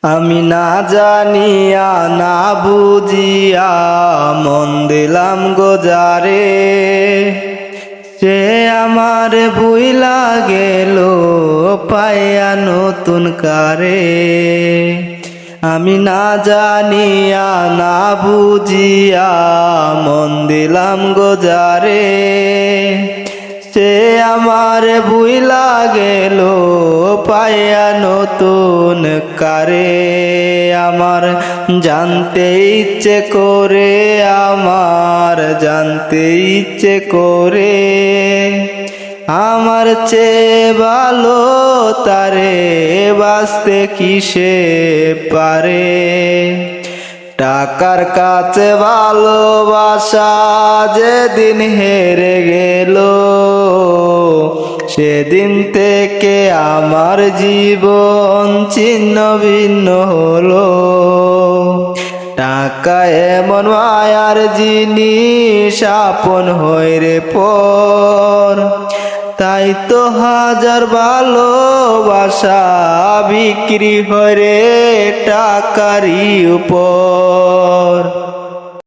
আমি না জানিয়া না বুঝিয়া মন দিলাম গোজারে, সে আমার ভুইলা গেল পাইয়া নতুন কারে। আমি না জানিয়া না বুঝিয়া মন দিলাম গোজারে, সে আমার ভুইলা গেল পাইয়া নতুন কারে। আমার জানতে ইচ্ছে করে, আমার জানতে ইচ্ছে করে, আমার চেয়ে ভালো তারে বাঁচতে কিসে পারে। টাকার কাছে ভালোবাসা যেদিন হেরে গেল, সেদিন থেকে আমার জীবন ছিন্ন ভিন্ন হলো। টাকা এমন মায়ার জিনিস, আপন হয় রে পর, তাই তো হাজার ভালোবাসা বিক্রি হয় রে টাকারই উপর।